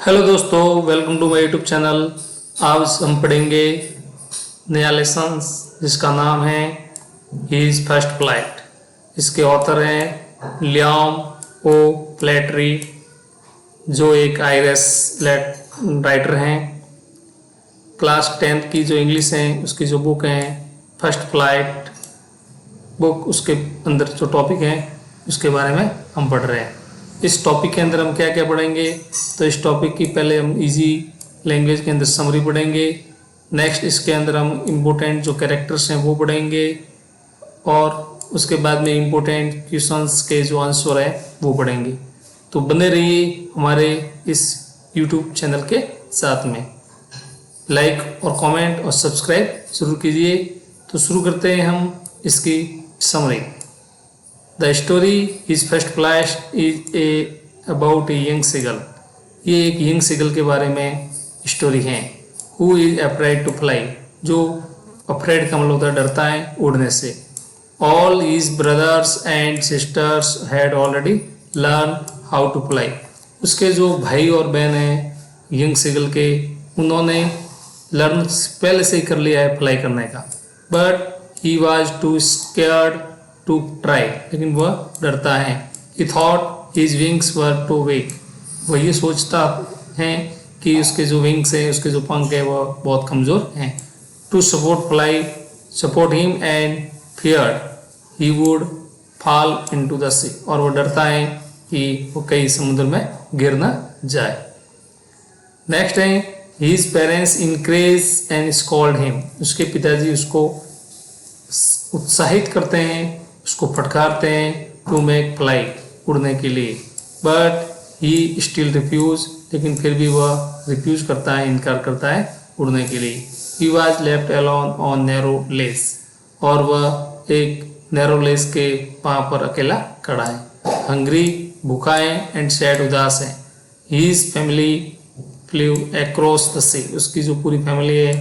Hello दोस्तों, welcome to my YouTube channel. आज हम पढ़ेंगे नया लेसन जिसका नाम है हीज फर्स्ट फ्लाइट। इसके ऑथर हैं लियाम ओ फ्लैटरी, जो एक आयरिश राइटर हैं। क्लास 10th की जो इंग्लिश है उसकी जो बुक है फर्स्ट फ्लाइट बुक, उसके अंदर जो टॉपिक है उसके बारे में हम पढ़ रहे हैं। इस टॉपिक के अंदर हम क्या क्या पढ़ेंगे, तो इस टॉपिक की पहले हम इजी लैंग्वेज के अंदर समरी पढ़ेंगे। नेक्स्ट इसके अंदर हम इम्पोर्टेंट जो कैरेक्टर्स हैं वो पढ़ेंगे, और उसके बाद में इम्पोर्टेंट क्वेश्चंस के जो आंसर है वो पढ़ेंगे। तो बने रहिए हमारे इस यूट्यूब चैनल के साथ में। लाइक और कमेंट और सब्सक्राइब जरूर कीजिए। तो शुरू करते हैं हम इसकी summary. The story his first flight is about a young seagull. ये एक यंग सीगल के बारे में स्टोरी है। Who is afraid to fly, जो अफ्रेड का मतलब होता है डरता है उड़ने से। All his brothers and sisters had already learn how to fly. उसके जो भाई और बहन हैं यंग सीगल के, उन्होंने लर्न पहले से ही कर लिया है फ्लाई करने का। But he was too scared to try, लेकिन वह डरता है। He thought his wings were too weak। वह ये सोचता है कि उसके जो विंग्स हैं, उसके जो पंख हैं, वह बहुत कमज़ोर हैं। To support him and feared he would fall into the sea। और वह डरता है कि वो कहीं समुद्र में गिर न जाए। नेक्स्ट है his parents encouraged and scolded him। उसके पिताजी उसको उत्साहित करते हैं, उसको फटकारते हैं टू मेक फ्लाई, उड़ने के लिए। बट ही स्टिल रिफ्यूज, लेकिन फिर भी वह रिफ्यूज करता है, इनकार करता है उड़ने के लिए। He was left alone on narrow less, और वह एक नैरो लेस के पाँव पर अकेला खड़ा है। हंग्री, भूखा है, एंड सैड, उदास है। His family flew across the sea. उसकी जो पूरी फैमिली है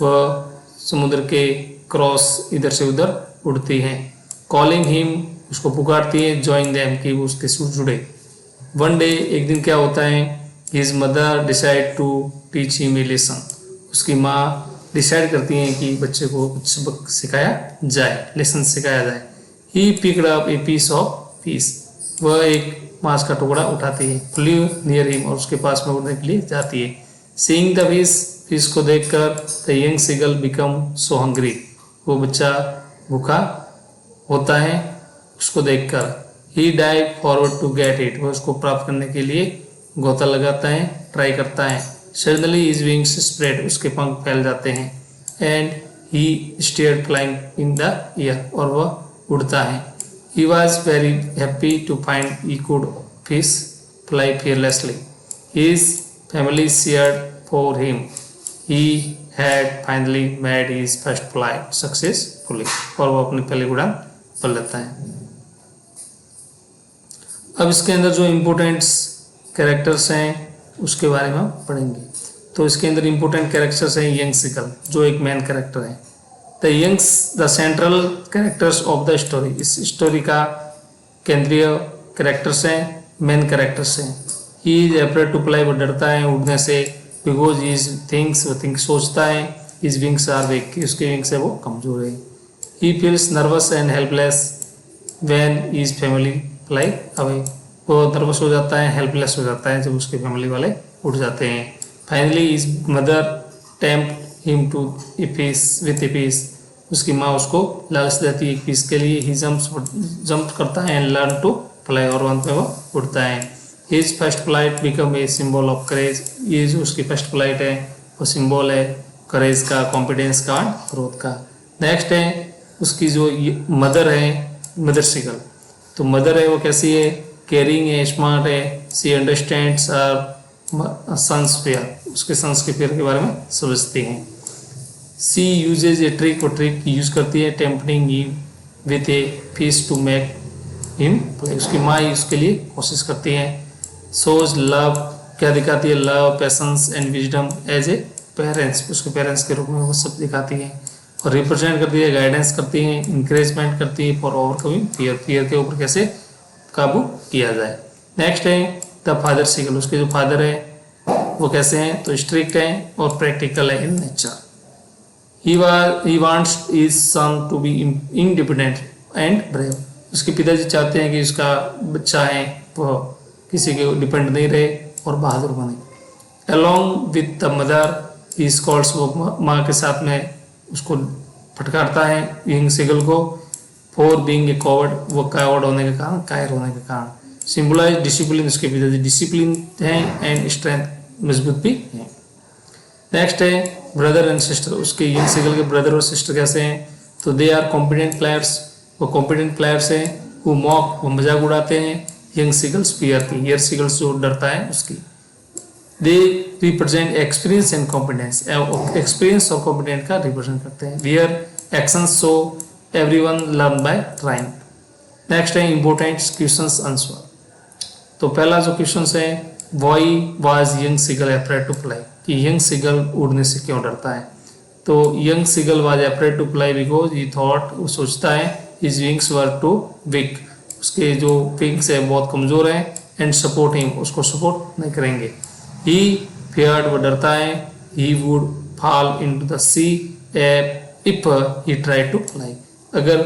वह समुद्र के क्रॉस इधर से उधर उड़ती है। कॉलिंग हिम, उसको पुकारती है, ज्वाइन देम, कि वो उसके साथ जुड़े। वन डे, एक दिन क्या होता है, his mother decide to teach him a lesson. उसकी माँ डिसाइड करती हैं कि बच्चे को कुछ सबक सिखाया जाए, लेसन सिखाया जाए। He picked up a piece of fish. वह एक मांस का टुकड़ा उठाती है। फ्लू नियर हिम, और उसके पास में उड़ने के लिए जाती है। सीइंग द फिश को देखकर the young seagull become so hungry. वो बच्चा भूखा होता है उसको देखकर। He dive forward to get it. वह उसको प्राप्त करने के लिए गोता लगाता है, ट्राई करता है। सडनली हिज विंग्स स्प्रेड, उसके पंख फैल जाते हैं। And he started flying in the air, और वह उड़ता है। He was very happy to find he could fish fly fearlessly। His family cheered for him। He had finally made his first flight successfully। और वो अपनी पहली उड़ान भर लेता है। अब इसके अंदर जो इम्पोर्टेंट कैरेक्टर्स हैं उसके बारे में हम पढ़ेंगे। तो इसके अंदर इम्पोर्टेंट कैरेक्टर्स हैं यंग सीगल, जो एक मेन कैरेक्टर है। The central characters of the story. इस स्टोरी का केंद्रीय कैरेक्टर्स हैं, मेन कैरेक्टर्स हैं। He is afraid to fly, वो डरता है उड़ने से। बिकॉज इज थिंग्स, वो थिंक सोचता है। इज विंग्स आर वीक, उसके विंग्स है वो कमजोर है। He feels nervous and helpless when his family fly away. वो नर्वस हो जाता है, हेल्पलेस हो जाता है जब उसके फैमिली वाले उड़ जाते हैं। Finally his mother tempt him to a fish with a fish. उसकी माँ उसको लालच देती है एक फिश के लिए। ही जंप करता है एंड लर्न टू फ्लाई, और अंत में वो उड़ता है। His first flight become a symbol of courage. ये जो उसकी फर्स्ट फ्लाइट है वो सिंबल है करेज का, कॉन्फिडेंस का, ग्रोथ का। नेक्स्ट है उसकी जो मदर है, मदर सीगल। तो मदर है वो कैसी है, केयरिंग है, स्मार्ट है। She understands our sons fear, उसके सन्स के फेयर के बारे में समझती हैं। सी यूजेज ए ट्रिक, वो ट्रिक यूज करती है, tempting him with a fish to make him play. उसकी माँ ही उसके लिए कोशिश करती है। शोज लव, क्या दिखाती है, love, patience and wisdom as a parents, उसके पेरेंट्स के रूप में वो सब दिखाती है। और रिप्रेजेंट करती है, गाइडेंस करती है, इंकरेजमेंट करती है फॉर ओवरकमिंग फियर, फियर के ऊपर कैसे काबू किया जाए। नेक्स्ट है द फादर सीगल। उसके जो फादर है वो कैसे हैं, तो स्ट्रिक्ट हैं और प्रैक्टिकल है in nature. He wants his son to be independent and brave. उसके पिताजी चाहते हैं कि उसका बच्चा है वो किसी के डिपेंड नहीं रहे और बहादुर बने। Along with the mother he calls, वो माँ के साथ में उसको फटकारता है यंग सीगल को, फॉर बीइंग ए कॉवर्ड, वो कावर्ड होने के कारण, कायर होने के कारण। सिंबलाइज डिसिप्लिन, उसके पिताजी डिसिप्लिन हैं एंड स्ट्रेंथ, मजबूत भी हैं। नेक्स्ट है ब्रदर एंड सिस्टर। उसके यंग सीगल के ब्रदर और सिस्टर कैसे हैं, तो दे आर कॉम्पिटेंट प्लेयर्स, वो कॉम्पिटेंट प्लेयर्स हैं। वो मॉक, वो मजाक उड़ाते हैं यंग सीगल्स फियर की, यर सीगल्स जो डरता है उसकी। They represent experience and competence, experience और कॉम्पिटेंट का रिप्रेजेंट करते हैं। Their actions show everyone learn by trying. Next है इंपॉर्टेंट क्वेश्चंस आंसर। तो पहला जो क्वेश्चन है, why was young seagull afraid to fly, कि यंग सीगल उड़ने से क्यों डरता है। तो young seagull was afraid to fly because he thought, वो सोचता है his wings were too weak, उसके जो विंग्स है बहुत कमजोर हैं, एंड सपोर्ट हिम, उसको सपोर्ट नहीं करेंगे। ही फियर्ड, वो डरता है, he would fall into the sea if he tried to fly, अगर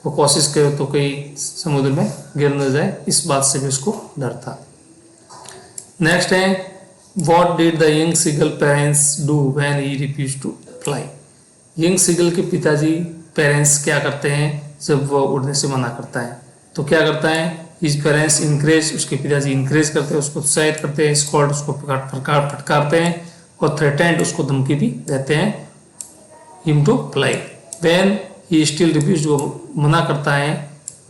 वो कोशिश करे तो कहीं समुद्र में गिर न जाए, इस बात से भी उसको डर था। नेक्स्ट है what did the young seagull parents do when he refused to fly. Young seagull के पिताजी पेरेंट्स क्या करते हैं जब वो उड़ने से मना करता है, तो क्या करता है, हिज पेरेंट्स इंकरेज, उसके पिताजी इंकरेज करते हैं, उसको उत्साहित करते हैं, स्कॉल्ड, उसको फटकारते हैं, और थ्रेटेंड, उसको धमकी भी देते हैं him to fly. When he still refused, वो मना करता है,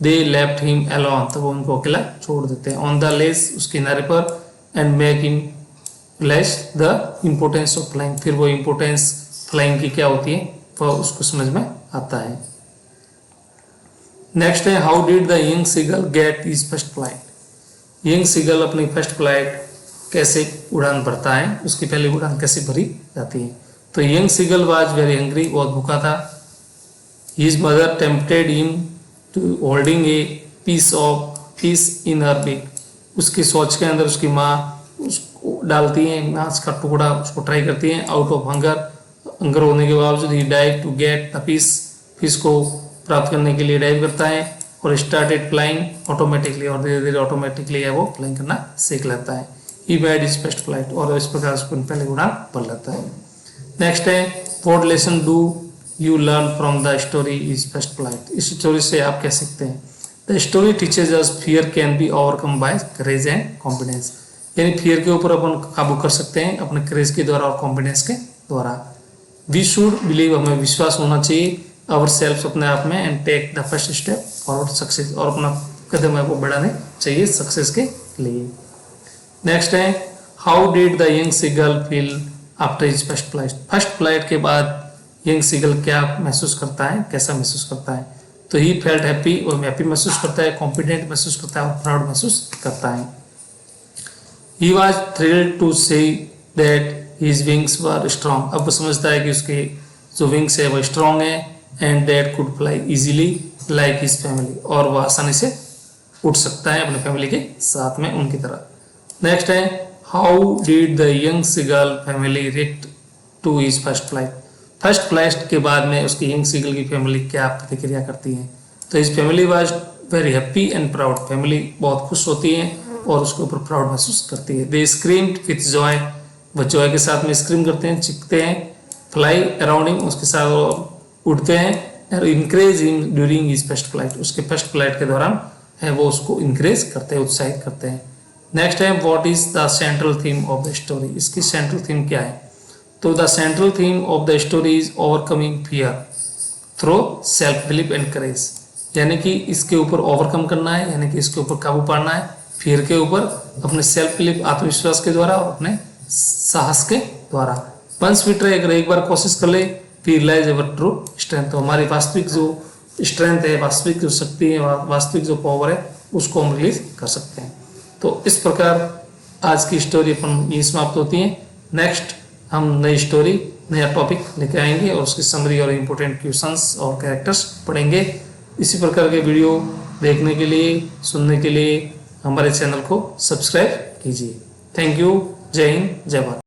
दे लेफ्ट हिम अलोन, तो वो उनको अकेला छोड़ देते हैं, ऑन द लेस, उसके किनारे पर, and make him realise the importance of flying, फिर वो इम्पोर्टेंस फ्लाइंग की क्या होती है वो उसको समझ में आता है। नेक्स्ट है how did the young seagull get his first flight. Young seagull अपनी फर्स्ट फ्लाइट कैसे उड़ान भरता है, उसकी पहली उड़ान कैसे भरी जाती है। तो young seagull was very hungry, बहुत भूखा था। His mother tempted him to holding a piece of fish in her big, उसकी सोच के अंदर उसकी माँ उसको डालती है मांस का टुकड़ा, उसको ट्राई करती है, आउट ऑफ हंगर होने के बावजूद he dive to get the fish को प्राप्त करने के लिए डाइव करता है, और स्टार्टेड फ्लाइंग ऑटोमेटिकली, और धीरे धीरे ऑटोमेटिकली है वो फ्लाइंग करना सीख लेता है। He made his first flight, और इस प्रकार उसको पहले उड़ान भर लेता है। नेक्स्ट है what lesson do you learn from the story is first flight. इस स्टोरी से आप कह सकते हैं, the story teaches us fear can be overcome bye courage and confidence, यानी फियर के ऊपर अपन काबू कर सकते हैं अपने करेज के द्वारा और कॉन्फिडेंस के द्वारा। वी शुड बिलीव, हमें विश्वास होना चाहिए आवर सेल्फ, अपने आप में, and take the first step forward success, और अपना कदम है वो बढ़ाने चाहिए सक्सेस के लिए। नेक्स्ट है how did the young seagull feel after his first flight. First flight के बाद यंग सीगल क्या महसूस करता है, कैसा महसूस करता है, तो ही फेल्ट हैप्पी, और हैप्पी महसूस करता है, कॉन्फिडेंट महसूस करता है और प्राउड महसूस करता है। He was thrilled to see that his wings were strong, अब वो समझता है कि उसके जो विंग्स है वो स्ट्रॉन्ग है, and that could fly easily like his family, और वह आसानी से उड़ सकता है अपने फैमिली के साथ में उनकी तरह। नेक्स्ट है how did the young seagull family react to his first flight. First flight के बाद में उसकी यंग सीगल की फैमिली क्या प्रतिक्रिया करती है, तो his family was very happy and proud, family बहुत खुश होती है और उसके ऊपर प्राउड महसूस करती है। दे स्क्रीम्ड विथ जॉय, वो जॉय के साथ में स्क्रीम करते हैं, चीखते हैं, फ्लाई अराउंड हिम, उसके साथ उड़ते हैं, और encourage him during his first flight, उसके फर्स्ट फ्लाइट के दौरान है वो उसको इंकरेज करते हैं, उत्साहित करते हैं। नेक्स्ट है what is the central theme of the story, इसकी सेंट्रल थीम क्या है, तो the central theme of the story is overcoming fear through self belief and courage, यानी कि इसके ऊपर ओवरकम करना है, यानी कि इसके ऊपर काबू पाना है, फियर के ऊपर अपने सेल्फ बिलीफ आत्मविश्वास के द्वारा और अपने साहस के द्वारा। वंस वी ट्राई, अगर एक बार कोशिश कर ले, फिर रियलाइज अवर ट्रू स्ट्रेंथ, तो हमारी वास्तविक जो स्ट्रेंथ है, वास्तविक जो शक्ति है, वास्तविक जो पावर है, उसको हम रिलीज कर सकते हैं। तो इस प्रकार आज की स्टोरी अपन ये समाप्त होती है। नेक्स्ट हम नई स्टोरी, नया टॉपिक लेके आएंगे और उसकी समरी और इम्पोर्टेंट क्वेश्चंस और कैरेक्टर्स पढ़ेंगे। इसी प्रकार के वीडियो देखने के लिए, सुनने के लिए हमारे चैनल को सब्सक्राइब कीजिए। Thank you. जय हिंद, जय भारत।